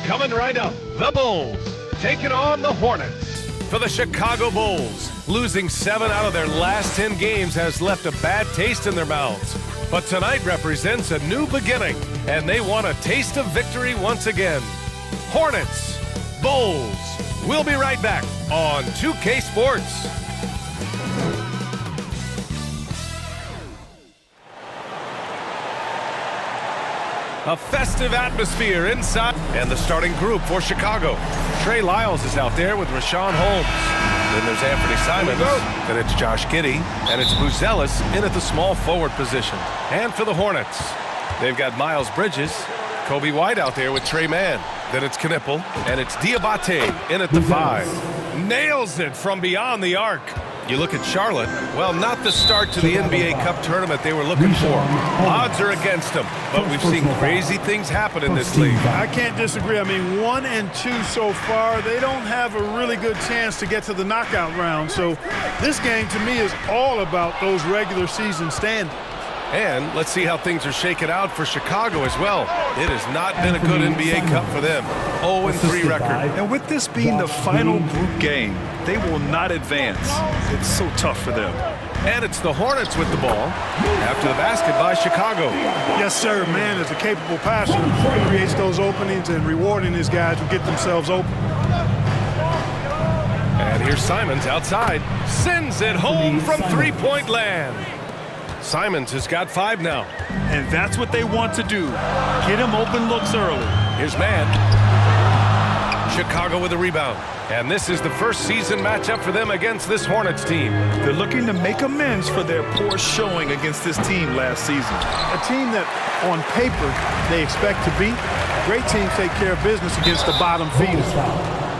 Coming right up, the Bulls taking on the Hornets. For the Chicago Bulls, losing 7 out of their last 10 games has left a bad taste in their mouths. But tonight represents a new beginning, and they want a taste of victory once again. Hornets, Bulls. We'll be right back on 2K Sports. A festive atmosphere inside. And the starting group for Chicago. Trey Lyles is out there with Richaun Holmes. Then there's Anthony Simons. Then it's Josh Giddey. And it's Buzelis in at the small forward position. And for the Hornets, they've got Miles Bridges, Kobe White out there with Trey Mann. Then it's Knipple. And it's Diabate in at the 5. Nails it from beyond the arc. You look at Charlotte, well, not the start to the NBA Cup tournament they were looking for. Odds are against them, but we've seen crazy things happen in this league. I can't disagree. I mean, 1 and 2 so far. They don't have a really good chance to get to the knockout round. So this game, to me, is all about those regular season standings. And let's see how things are shaken out for Chicago as well. It has not been a good NBA Cup for them. 0-3 record. And with this being the final group game, they will not advance. It's so tough for them. And it's the Hornets with the ball after the basket by Chicago. Yes, sir. Man is a capable passer. He creates those openings and rewarding his guys who get themselves open. And here's Simons outside. Sends it home from three-point land. Simons has got 5 now. And that's what they want to do. Get him open looks early. Here's Mann. Chicago with a rebound. And this is the first season matchup for them against this Hornets team. They're looking to make amends for their poor showing against this team last season. A team that, on paper, they expect to beat. Great teams take care of business against the bottom feeders.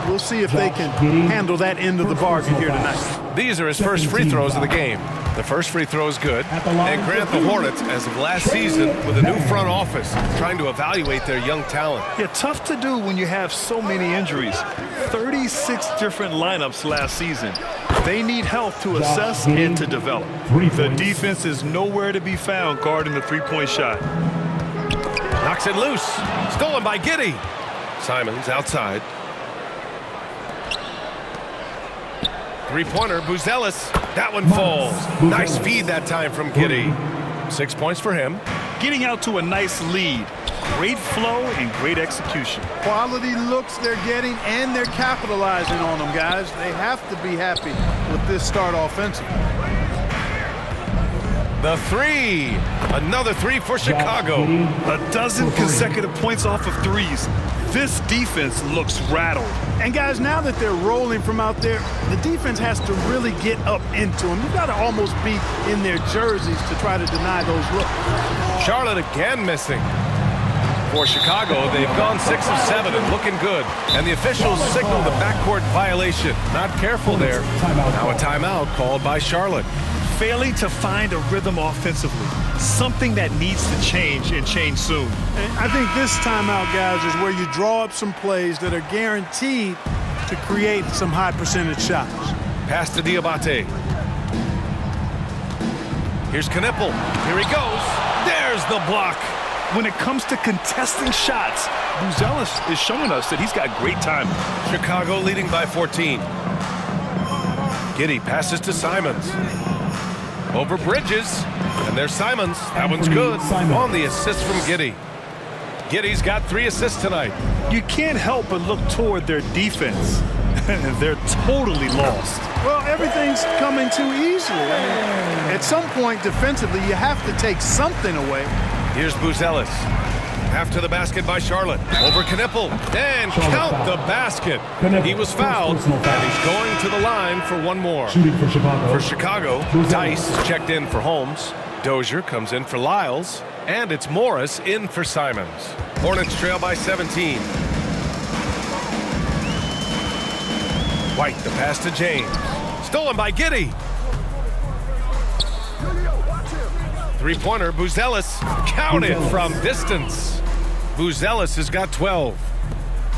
We'll see if they can handle that end of the bargain here tonight. These are his first free throws of the game. The first free throw is good. And grant the Hornets, as of last season, with a new front office, trying to evaluate their young talent. Yeah, tough to do when you have so many injuries. 36 different lineups last season. They need help to assess and to develop. The defense is nowhere to be found guarding the three-point shot. Knocks it loose. Stolen by Giddey. Simons outside. Three-pointer, Buzelis. That one falls. Nice feed that time from Giddey. 6 points for him. Getting out to a nice lead. Great flow and great execution. Quality looks they're getting, and they're capitalizing on them, guys. They have to be happy with this start offensively. The 3. Another 3 for Chicago. A dozen consecutive points off of threes. This defense looks rattled. And guys, now that they're rolling from out there, the defense has to really get up into them. You've got to almost be in their jerseys to try to deny those looks. Charlotte again missing. For Chicago, they've gone 6 of 7 and looking good. And the officials signaled a backcourt violation. Not careful there. Now a timeout called by Charlotte. Failing to find a rhythm offensively. Something that needs to change and change soon. And I think this timeout, guys, is where you draw up some plays that are guaranteed to create some high percentage shots. Pass to Diabate. Here's Knipple. Here he goes. There's the block. When it comes to contesting shots, Buzelis is showing us that he's got great timing. Chicago leading by 14. Giddey passes to Simons. Over Bridges. And there's Simons. That one's good. On the assist from Giddey. Giddey's got 3 assists tonight. You can't help but look toward their defense. They're totally lost. Well, everything's coming too easily. I mean, at some point defensively, you have to take something away. Here's Buzelis. After the basket by Charlotte. Over Knipple. And count the basket. He was fouled, and he's going to the line for one more. For Chicago, Dice is checked in for Holmes. Dozier comes in for Lyles. And it's Morris in for Simons. Hornets trail by 17. White, the pass to James. Stolen by Giddey. Three-pointer, Buzelis. Counted from distance. Buzelis has got 12.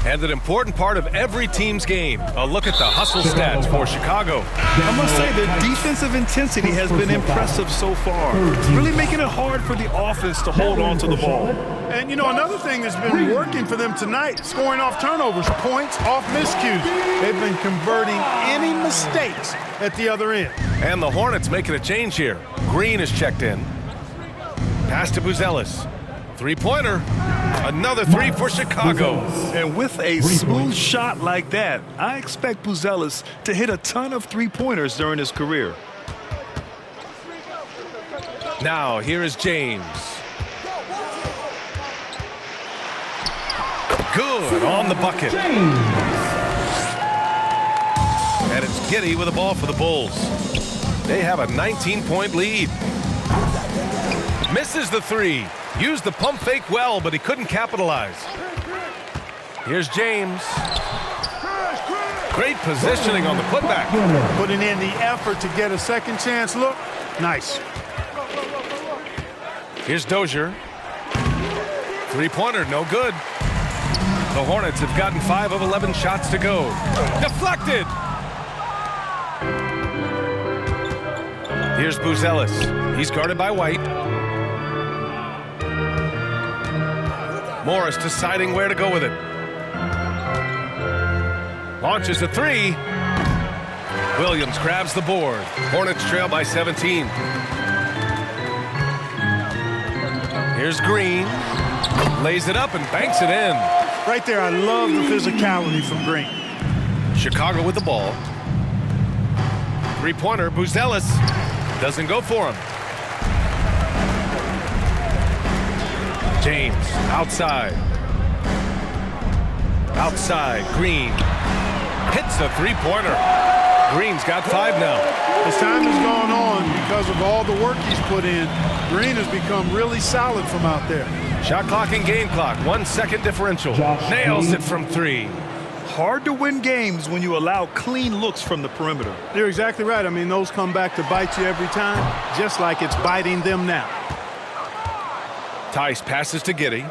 And an important part of every team's game. A look at the hustle stats for Chicago. I must say their defensive intensity has been impressive so far, really making it hard for the offense to hold on to the ball. And, you know, another thing that's been working for them tonight, scoring off turnovers, points off miscues. They've been converting any mistakes at the other end. And the Hornets making a change here. Green is checked in. Pass to Buzelis. Three-pointer. Another three for Chicago. And with a smooth shot like that, I expect Buzelis to hit a ton of three-pointers during his career. Now, here is James. Good on the bucket. And it's Giddey with the ball for the Bulls. They have a 19-point lead. Misses the three. Used the pump fake well, but he couldn't capitalize. Here's James. Great positioning on the putback. Putting in the effort to get a second chance look. Nice. Here's Dozier. Three-pointer, no good. The Hornets have gotten 5 of 11 shots to go. Deflected. Here's Buzelis. He's guarded by White. Morris deciding where to go with it. Launches a three. Williams grabs the board. Hornets trail by 17. Here's Green. Lays it up and banks it in. Right there, I love the physicality from Green. Chicago with the ball. Three-pointer, Buzelis. Doesn't go for him. James, outside. Outside, Green. Hits a three-pointer. Green's got 5 now. As time has gone on, because of all the work he's put in, Green has become really solid from out there. Shot clock and game clock, 1 second differential. Nails it from 3. Hard to win games when you allow clean looks from the perimeter. You're exactly right. I mean, those come back to bite you every time, just like it's biting them now. Tice passes to Giddey.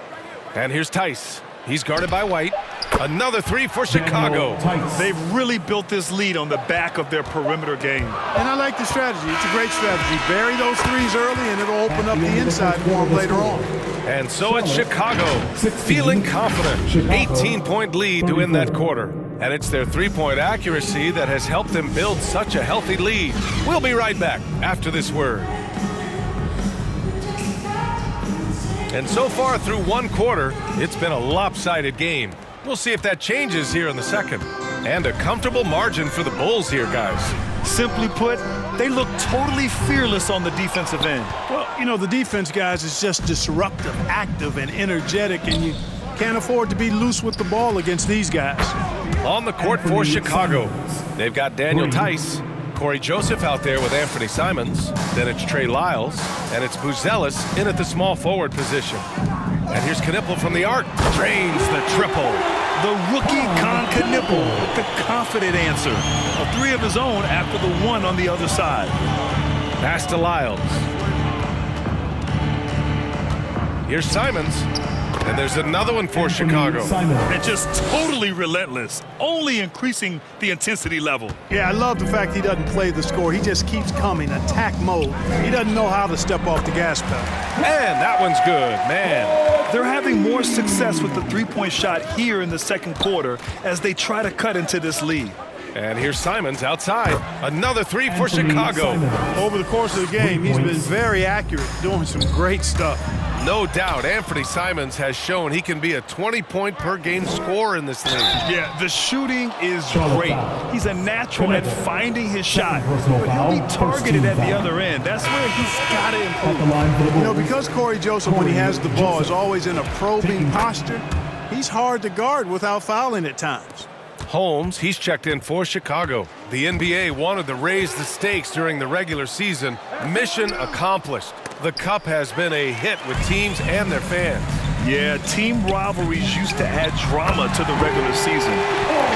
And here's Tice. He's guarded by White. Another three for Chicago. They've really built this lead on the back of their perimeter game. And I like the strategy. It's a great strategy. Bury those threes early, and it'll open up the inside for them later on. And so it's Chicago, feeling confident. 18-point lead to win that quarter. And it's their three-point accuracy that has helped them build such a healthy lead. We'll be right back after this word. And so far through one quarter, it's been a lopsided game. We'll see if that changes here in the second. And a comfortable margin for the Bulls here, guys. Simply put, they look totally fearless on the defensive end. Well, you know, the defense, guys, is just disruptive, active, and energetic, and you can't afford to be loose with the ball against these guys. On the court for Chicago, they've got Daniel Tice, Corey Joseph out there with Anthony Simons. Then it's Trey Lyles, and it's Buzelis in at the small forward position. And here's Knipple from the arc. Drains the triple. The rookie Con Knipple with the confident answer. A three of his own after the one on the other side. Pass to Lyles. Here's Simons. And there's another one for Chicago. And just totally relentless, only increasing the intensity level. Yeah, I love the fact he doesn't play the score. He just keeps coming, attack mode. He doesn't know how to step off the gas pedal. And that one's good, man. They're having more success with the three-point shot here in the second quarter as they try to cut into this lead. And here's Simons outside. Another three for Chicago. Over the course of the game, he's been very accurate, doing some great stuff. No doubt, Anthony Simons has shown he can be a 20-point per game scorer in this league. Yeah, the shooting is great. He's a natural at finding his shot, but he'll be targeted at the other end. That's where he's got to improve. You know, because Corey Joseph, when he has the ball, is always in a probing posture, he's hard to guard without fouling at times. Holmes, he's checked in for Chicago. The NBA wanted to raise the stakes during the regular season. Mission accomplished. The Cup has been a hit with teams and their fans. Yeah, team rivalries used to add drama to the regular season.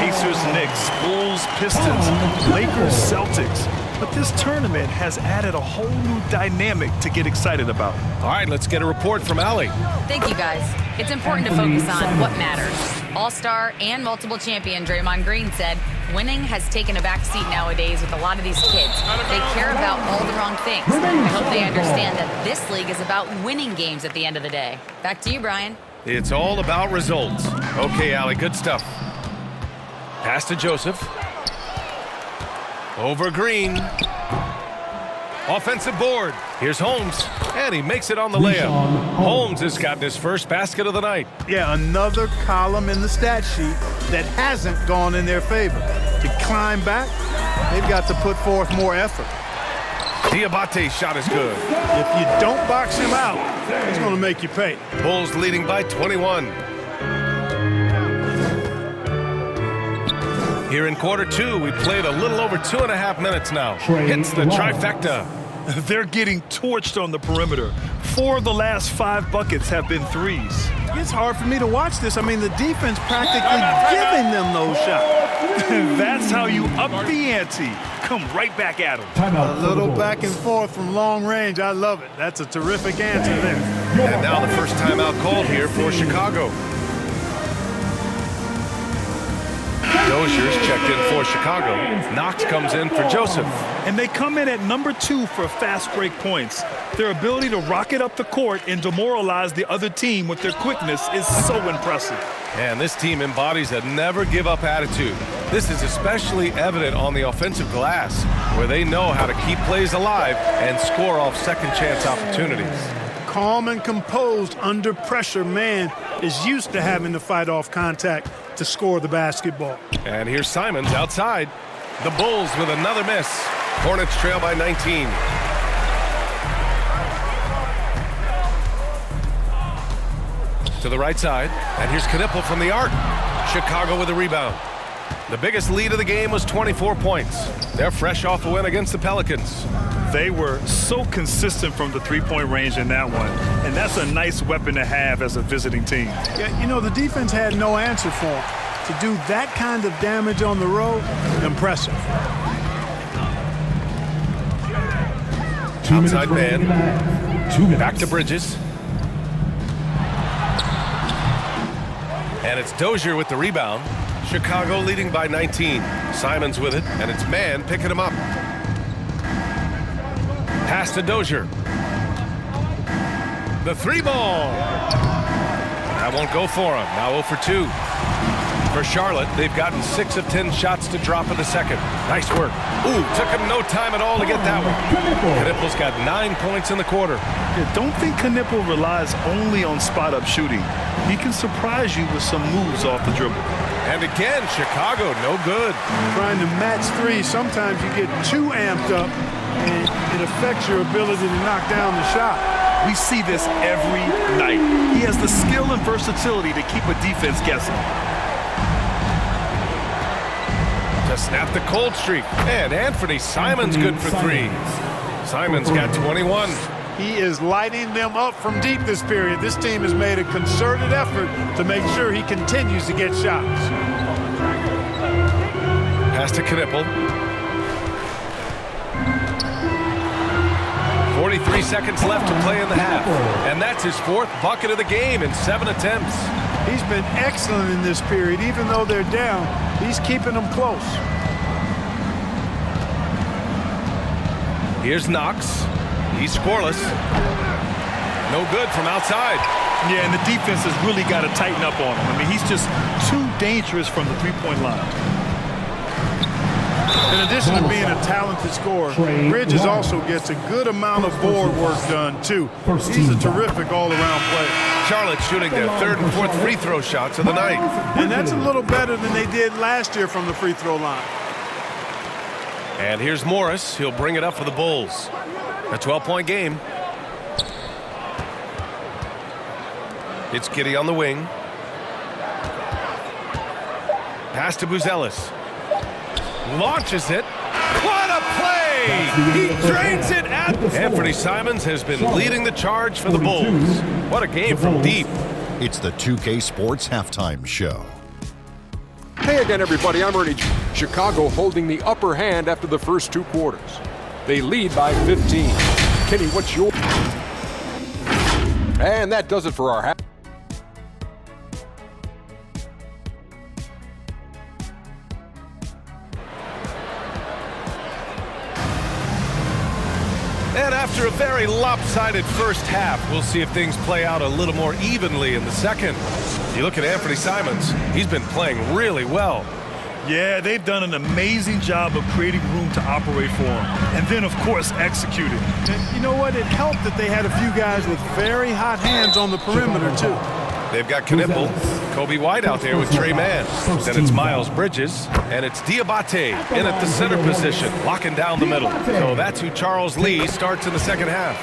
Pacers, Knicks, Bulls, Pistons, Lakers, Celtics. But this tournament has added a whole new dynamic to get excited about. All right, let's get a report from Allie. Thank you, guys. It's important to focus on what matters. All-star and multiple champion Draymond Green said winning has taken a backseat nowadays with a lot of these kids. They care about all the wrong things. I hope they understand that this league is about winning games at the end of the day. Back to you, Brian. It's all about results. Okay, Allie, good stuff. Pass to Joseph. Over Green. Offensive board. Here's Holmes, and he makes it on the layup. Holmes has gotten his first basket of the night. Yeah, another column in the stat sheet that hasn't gone in their favor. To climb back, they've got to put forth more effort. Diabate's shot is good. If you don't box him out, he's going to make you pay. Bulls leading by 21. Here in quarter two, we played a little over 2.5 minutes now. Hits the trifecta. They're getting torched on the perimeter. 4 of the last 5 buckets have been threes. It's hard for me to watch this. I mean, the defense practically giving them those shots. That's how you up the ante. Come right back at them. A little back and forth from long range. I love it. That's a terrific answer there. And now the first timeout called here for Chicago. Dozier's checked in for Chicago. Knox comes in for Joseph. And they come in at number 2 for fast break points. Their ability to rocket up the court and demoralize the other team with their quickness is so impressive. And this team embodies a never-give-up attitude. This is especially evident on the offensive glass, where they know how to keep plays alive and score off second-chance opportunities. Calm and composed under pressure. Man is used to having to fight off contact to score the basketball. And here's Simons outside. The Bulls with another miss. Hornets trail by 19. To the right side, and here's Knipple from the arc. Chicago with a rebound. The biggest lead of the game was 24 points. They're fresh off a win against the Pelicans. They were so consistent from the three-point range in that one, and that's a nice weapon to have as a visiting team. Yeah, you know, the defense had no answer for them. To do that kind of damage on the road, impressive. Outside man. Back to Bridges. And it's Dozier with the rebound. Chicago leading by 19. Simons with it, and it's Man picking him up. Pass to Dozier. The 3-ball. That won't go for him. Now 0 for 2. For Charlotte, they've gotten 6 of 10 shots to drop in the second. Nice work. Ooh, took him no time at all to get that one. Knipple's got 9 points in the quarter. Yeah, don't think Knipple relies only on spot-up shooting. He can surprise you with some moves off the dribble. And again, Chicago, no good. Trying to match 3, sometimes you get too amped up, and it affects your ability to knock down the shot. We see this every night. He has the skill and versatility to keep a defense guessing. To snap the cold streak. And Anthony Simons good for 3. Simons got 21. He is lighting them up from deep this period. This team has made a concerted effort to make sure he continues to get shots. Pass to Knipple. 43 seconds left to play in the half. And that's his 4th bucket of the game in 7 attempts. He's been excellent in this period. Even though they're down, he's keeping them close. Here's Knox. He's scoreless. No good from outside. Yeah, and the defense has really got to tighten up on him. I mean, he's just too dangerous from the three-point line. In addition to being a talented scorer, Bridges also gets a good amount of board work done, too. He's a terrific all-around player. Charlotte shooting their 3rd and 4th free throw shots of the night. And that's a little better than they did last year from the free throw line. And here's Morris. He'll bring it up for the Bulls. A 12-point game. It's Giddey on the wing. Pass to Buzelis. Launches it. What a play! He drains it at... Anthony Simons has been leading the charge for the Bulls. What a game from deep. It's the 2K Sports Halftime Show. Hey again, everybody. I'm Ernie. Chicago holding the upper hand after the first 2 quarters. They lead by 15. Kenny, what's your... And that does it for our half. And after a very lopsided first half, we'll see if things play out a little more evenly in the second. You look at Anthony Simons, he's been playing really well. Yeah, they've done an amazing job of creating room to operate for him. And then, of course, executed. And you know what? It helped that they had a few guys with very hot hands on the perimeter, too. They've got Knipple, Kobe White out there with Trey Mann. Then it's Miles Bridges, and it's Diabate in at the center position, locking down the middle. So that's who Charles Lee starts in the second half.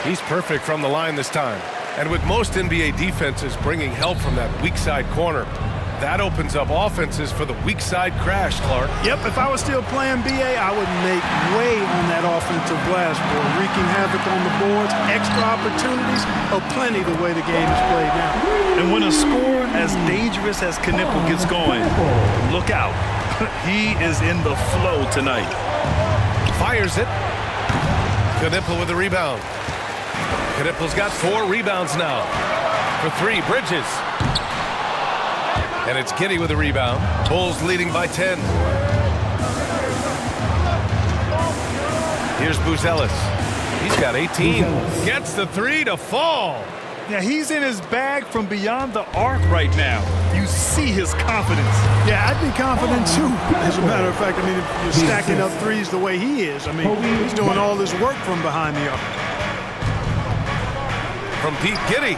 He's perfect from the line this time. And with most NBA defenses bringing help from that weak side corner, that opens up offenses for the weak side crash, Clark. Yep, if I was still playing BA, I would make way on that offensive glass board, wreaking havoc on the boards, extra opportunities, plenty the way the game is played now. And when a score as dangerous as Knipple gets going, look out. He is in the flow tonight. Fires it. Knipple with the rebound. Knipple's got 4 rebounds now. For 3, Bridges. And it's Giddey with the rebound. Bulls leading by 10. Here's Buzelis. He's got 18. Gets the 3 to fall. Yeah, he's in his bag from beyond the arc right now. You see his confidence. Yeah, I'd be confident, too. As a matter of fact, I mean, if you're stacking up threes the way he is, I mean, he's doing all this work from behind the arc. From Pete Giddey.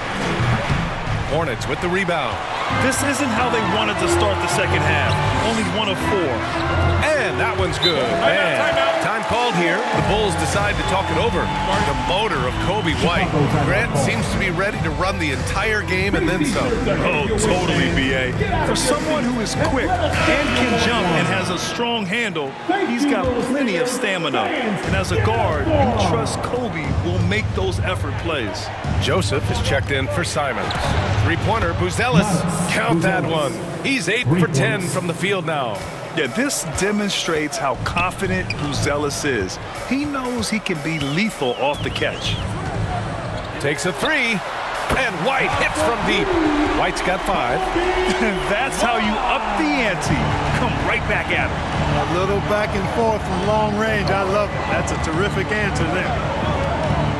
Hornets with the rebound. This isn't how they wanted to start the second half. Only 1 of 4. And that one's good. Man, time called here. The Bulls decide to talk it over. The motor of Kobe White. Grant seems to be ready to run the entire game and then some. Oh, totally, B.A. For someone who is quick and can jump and has a strong handle, he's got plenty of stamina. And as a guard, you trust Kobe will make those effort plays. Joseph is checked in for Simons. Three-pointer, Buzelis. Count that one. He's 8 for 10 from the field now. Yeah, this demonstrates how confident Buzelis is. He knows he can be lethal off the catch. Takes a 3, and White hits from deep. White's got 5. That's how you up the ante. Come right back at him. A little back and forth from long range. I love it. That's a terrific answer there.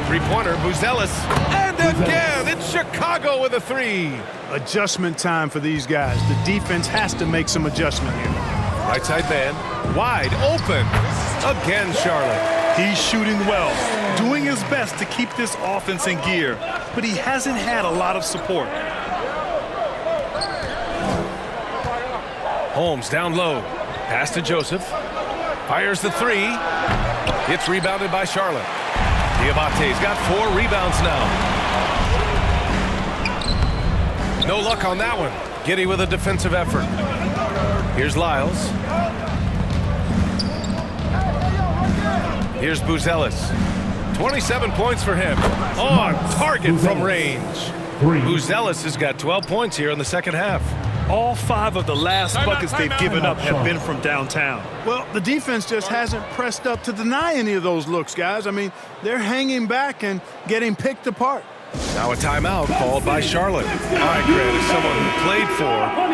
Three-pointer, Buzelis. And again, it's Chicago with a 3. Adjustment time for these guys. The defense has to make some adjustment here. Right side man, wide open. Again, Charlotte. He's shooting well, doing his best to keep this offense in gear, but he hasn't had a lot of support. Holmes down low. Pass to Joseph. Fires the 3. It's rebounded by Charlotte. Diabate's got 4 rebounds now. No luck on that one. Giddey with a defensive effort. Here's Lyles. Here's Buzelis. 27 points for him. On target from range. Buzelis has got 12 points here in the second half. All 5 of the last buckets they've given up have been from downtown. Well, the defense just hasn't pressed up to deny any of those looks, guys. I mean, they're hanging back and getting picked apart. Now a timeout called by Charlotte. All right, Grant, as someone who played for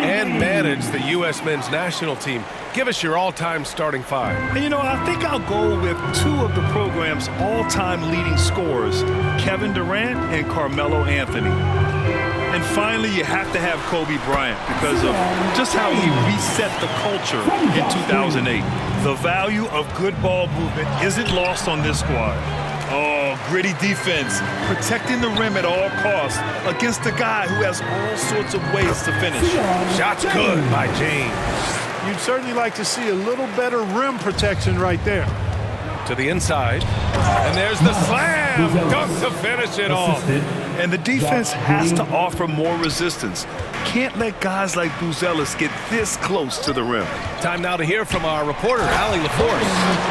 and managed the U.S. men's national team, give us your all-time starting 5. And, you know, I think I'll go with 2 of the program's all-time leading scorers, Kevin Durant and Carmelo Anthony. And finally, you have to have Kobe Bryant because of just how he reset the culture in 2008. The value of good ball movement isn't lost on this squad. Oh, gritty defense, protecting the rim at all costs against a guy who has all sorts of ways to finish. Shots good by James. You'd certainly like to see a little better rim protection right there. To the inside. And there's the slam. Dunk to finish it off. And the defense has to offer more resistance. Can't let guys like Buzelis get this close to the rim. Time now to hear from our reporter, Allie LaForce.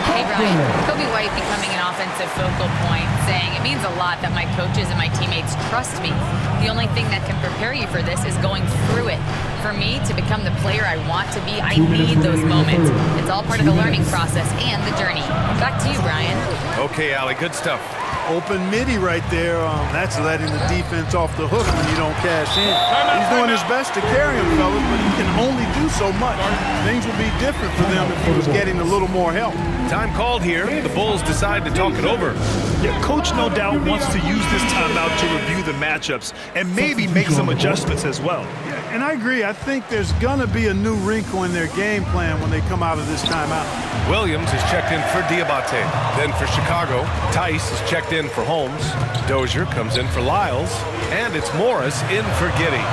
Hey, Brian. Kobe White becoming an offensive focal point, saying it means a lot that my coaches and my teammates trust me. The only thing that can prepare you for this is going through it. For me to become the player I want to be, I need those moments. It's all part of the learning process and the journey. Back to you, Brian. Okay, Allie, good stuff. Open midi right there. That's letting the defense off the hook when you don't cash in. He's doing his best to carry him, fellas, but he can only do so much. Things would be different for them if he was getting a little more help. Time called here. The Bulls decide to talk it over. Yeah, coach no doubt wants to use this timeout to review the matchups and maybe make some adjustments as well. And I agree. I think there's going to be a new wrinkle in their game plan when they come out of this timeout. Williams is checked in for Diabate. Then for Chicago, Tice is checked in for Holmes. Dozier comes in for Lyles. And it's Morris in for Giddey.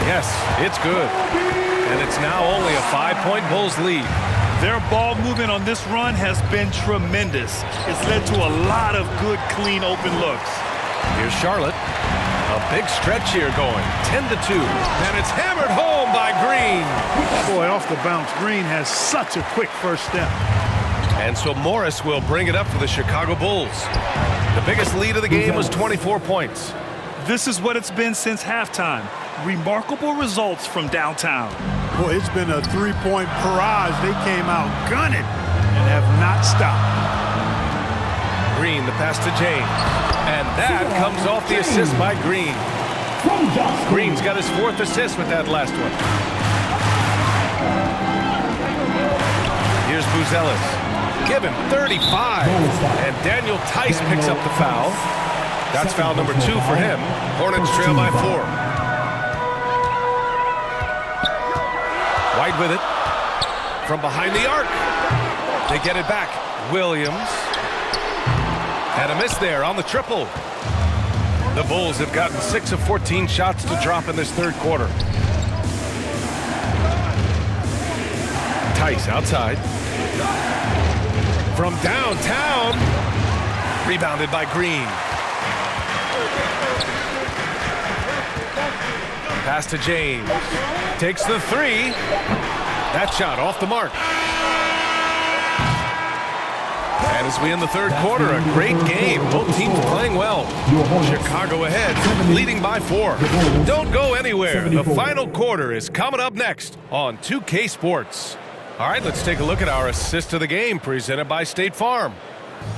Yes, it's good. And it's now only a 5-point Bulls lead. Their ball movement on this run has been tremendous. It's led to a lot of good, clean, open looks. Here's Charlotte. A big stretch here going. 10-2. And it's hammered home by Green. Boy, off the bounce, Green has such a quick first step. And so Morris will bring it up for the Chicago Bulls. The biggest lead of the game was 24 points. This is what it's been since halftime. Remarkable results from downtown. Boy, it's been a three-point barrage. They came out gunning and have not stopped. Green, the pass to James. And that comes off the assist by Green. Green's got his 4th assist with that last one. Here's Buzelis. Give him 35. And Daniel Tice picks up the foul. That's foul number 2 for him. Hornets trail by 4. White with it. From behind the arc. They get it back. Williams. Had a miss there on the triple. The Bulls have gotten 6 of 14 shots to drop in this third quarter. Tice outside. From downtown. Rebounded by Green. Pass to James. Takes the 3. That shot off the mark. And as we end the third quarter, a great game. Both teams playing well. Chicago ahead, leading by 4. Don't go anywhere. The final quarter is coming up next on 2K Sports. All right, let's take a look at our assist of the game presented by State Farm.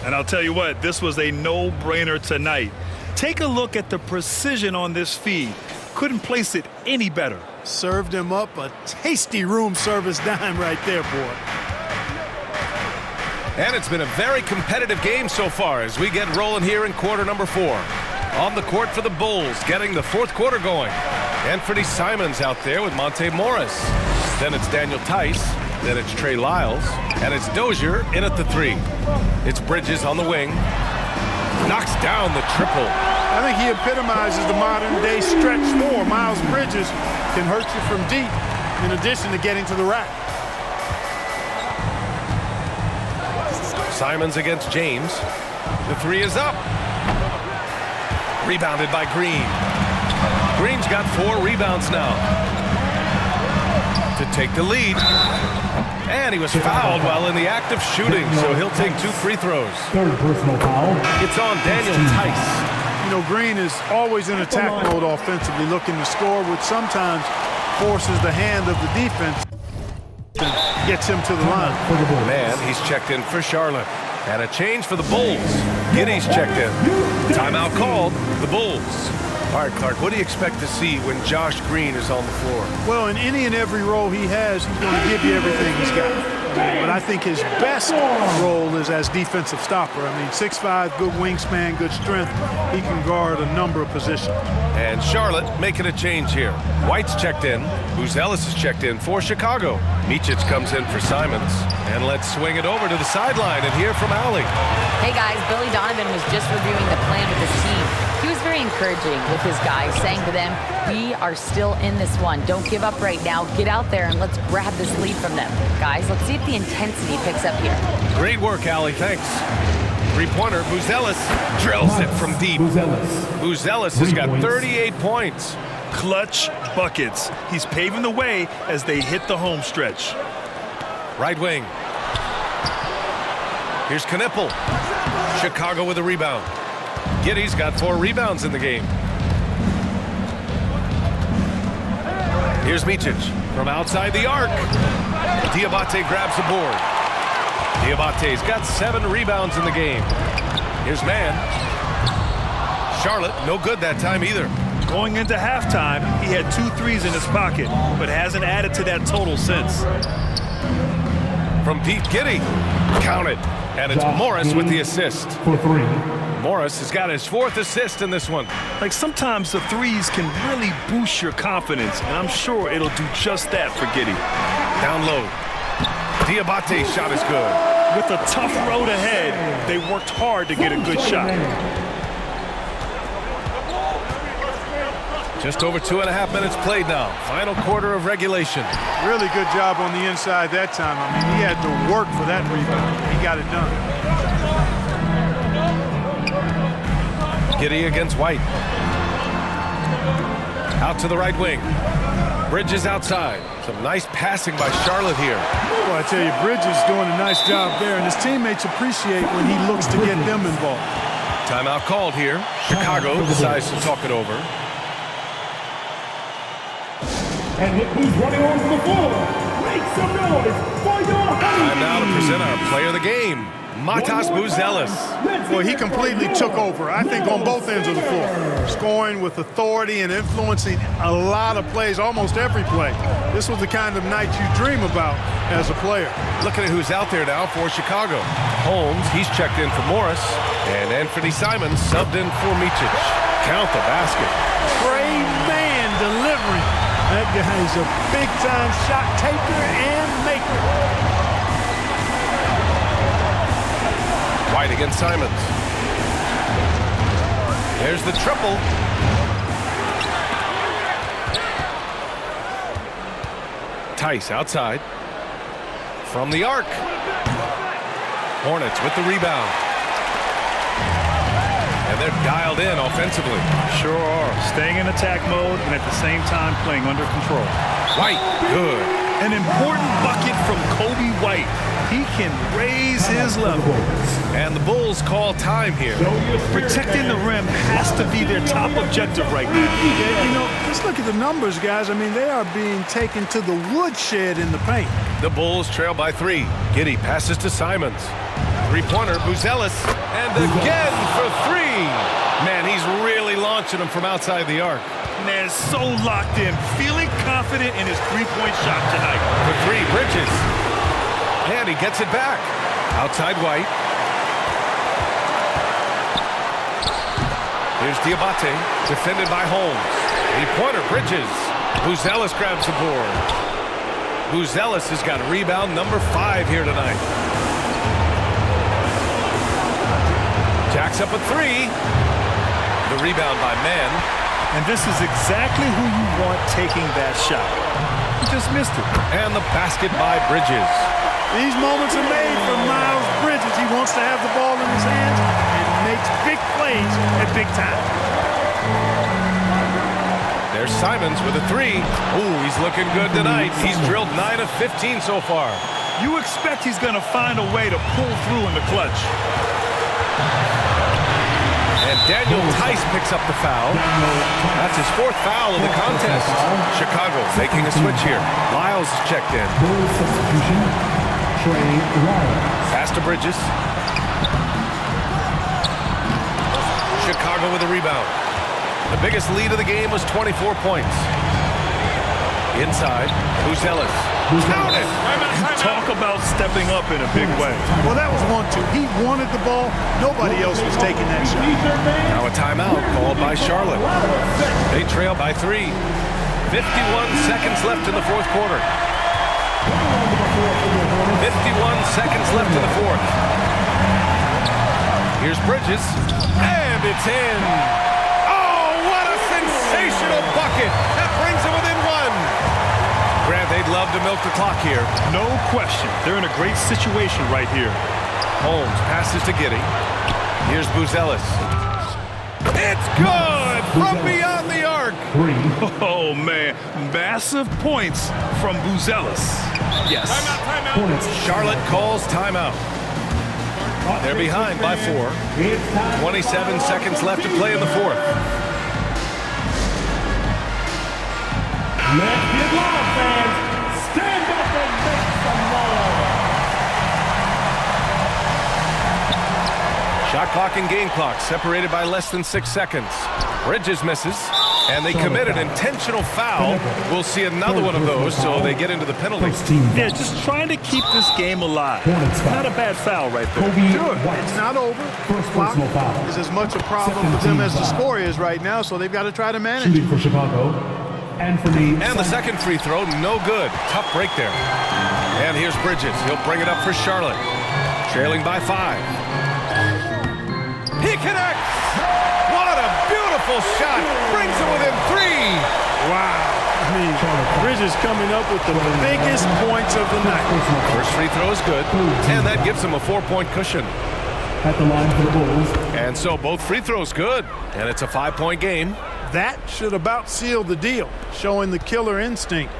And I'll tell you what, this was a no-brainer tonight. Take a look at the precision on this feed. Couldn't place it any better. Served him up a tasty room service dime right there, boy. And it's been a very competitive game so far as we get rolling here in quarter number 4. On the court for the Bulls, getting the fourth quarter going. Anthony Simons out there with Monte Morris. Then it's Daniel Tice. Then it's Trey Lyles. And it's Dozier in at the 3. It's Bridges on the wing. Knocks down the triple. I think he epitomizes the modern-day stretch 4. Miles Bridges can hurt you from deep in addition to getting to the rack. Simons against James. The 3 is up. Rebounded by Green. Green's got 4 rebounds now to take the lead. And he was fouled while in the act of shooting, so he'll take 2 free throws. Third personal foul. It's on Daniel Tice. You know, Green is always in attack mode offensively, looking to score, which sometimes forces the hand of the defense and gets him to the line. Man, he's checked in for Charlotte. And a change for the Bulls. Giddey's checked in. Timeout called. The Bulls. All right, Clark, what do you expect to see when Josh Green is on the floor? Well, in any and every role he has, he's going to give you everything he's got. But I think his best role is as defensive stopper. I mean, 6'5", good wingspan, good strength. He can guard a number of positions. And Charlotte making a change here. White's checked in. Buzelis is checked in for Chicago. Micic comes in for Simons. And let's swing it over to the sideline and hear from Allie. Hey guys, Billy Donovan was just reviewing the plan with his team. He was very encouraging with his guys, saying to them, we are still in this one. Don't give up right now. Get out there and let's grab this lead from them. Guys, let's see if the intensity picks up here. Great work, Allie. Thanks. Three-pointer. Buzelis drills it from deep. Buzelis has got 38 points. Clutch buckets. He's paving the way as they hit the home stretch. Right wing. Here's Knippel. Chicago with a rebound. Giddey's got 4 rebounds in the game. Here's Micic from outside the arc. Diabate grabs the board. Diabate's got 7 rebounds in the game. Here's Mann. Charlotte, no good that time either. Going into halftime, he had 2 threes in his pocket, but hasn't added to that total since. From Pete Giddey. Counted. And it's Morris with the assist. For 3. Morris has got his 4th assist in this one. Like, sometimes the threes can really boost your confidence, and I'm sure it'll do just that for Giddey. Down low. Diabate's shot is good. With a tough road ahead, they worked hard to get a good shot. Just over 2.5 minutes played now. Final quarter of regulation. Really good job on the inside that time. I mean, he had to work for that rebound. He got it done. Giddey against White. Out to the right wing. Bridges outside. Some nice passing by Charlotte here. Well, I tell you, Bridges doing a nice job there, and his teammates appreciate when he looks to get them involved. Timeout called here. Chicago decides to talk it over. And look who's running onto the floor. Make some noise for your Time now to present our player of the game, Matas Buzelis. Well, he completely took over, I think, on both ends of the floor. Scoring with authority and influencing a lot of plays, almost every play. This was the kind of night you dream about as a player. Looking at who's out there now for Chicago. Holmes, he's checked in for Morris. And Anthony Simons subbed in for Micic. Count the basket. Great man delivering. That guy's a big-time shot taker and maker. White against Simons. There's the triple. Tice outside. From the arc. Hornets with the rebound. And they're dialed in offensively. Sure are. Staying in attack mode and at the same time playing under control. White, good. An important bucket from Kobe White. He can raise his level. And the Bulls call time here. Protecting the rim has to be their top objective right now. Yeah, you know, let's look at the numbers, guys. I mean, they are being taken to the woodshed in the paint. The Bulls trail by 3. Giddey passes to Simons. 3-pointer, Buzelis. And again for 3. Man, he's really launching them from outside the arc. Man, so locked in, feeling confident in his 3-point shot tonight. For 3, Bridges. And he gets it back. Outside White. Here's Diabate, defended by Holmes. 3-pointer, Bridges. Buzelis grabs the board. Buzelis has got rebound number 5 here tonight. Jacks up a 3. The rebound by Mann. And this is exactly who you want taking that shot. He just missed it. And the basket by Bridges. These moments are made for Miles Bridges. He wants to have the ball in his hands and makes big plays at big time. There's Simons with a 3. Ooh, he's looking good tonight. He's drilled 9 of 15 so far. You expect he's going to find a way to pull through in the clutch. And Daniel Tice picks up the foul. That's his 4th foul of the contest. Chicago making a switch here. Lyles is checked in. Bulls substitution, Trey Lyles. Pass to Bridges. Chicago with a rebound. The biggest lead of the game was 24 points. Inside, Buzelis. Counted! Talk about stepping up in a big way. Well, that was 1-2. He wanted the ball. Nobody else was taking that shot. Now a timeout called by Charlotte. They trail by 3. 51 seconds left in the 4th quarter. 51 seconds left in the 4th. Here's Bridges. And it's in. Oh, what a sensational bucket. That brings him within 1. Grant, they'd love to milk the clock here. No question. They're in a great situation right here. Holmes passes to Giddey. Here's Buzelis. It's good from beyond the arc. 3. Oh, man. Massive points from Buzelis. Yes. Hornets. Charlotte calls timeout. They're behind by 4. 27 seconds left to play in the fourth. Let's get loud, fans. Stand up and make some noise. Shot clock and game clock separated by less than 6 seconds. Bridges misses, and they commit an intentional foul. We'll see another one of those, so they get into the penalty. Yeah, just trying to keep this game alive. Not a bad foul right there. Sure, it's not over. Clock is as much a problem for them as the score is right now, so they've got to try to manage it. Shooting for Chicago. And the second free throw, no good. Tough break there. And here's Bridges. He'll bring it up for Charlotte. Trailing by 5. He connects! What a beautiful shot! Brings it within 3! Wow. I mean, Bridges coming up with the biggest points of the night. First free throw is good, and that gives him a 4-point cushion. At the line for the Bulls. And so both free throws good, and it's a 5-point game. That should about seal the deal, showing the killer instinct.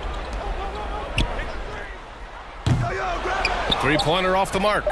Three-pointer off the mark.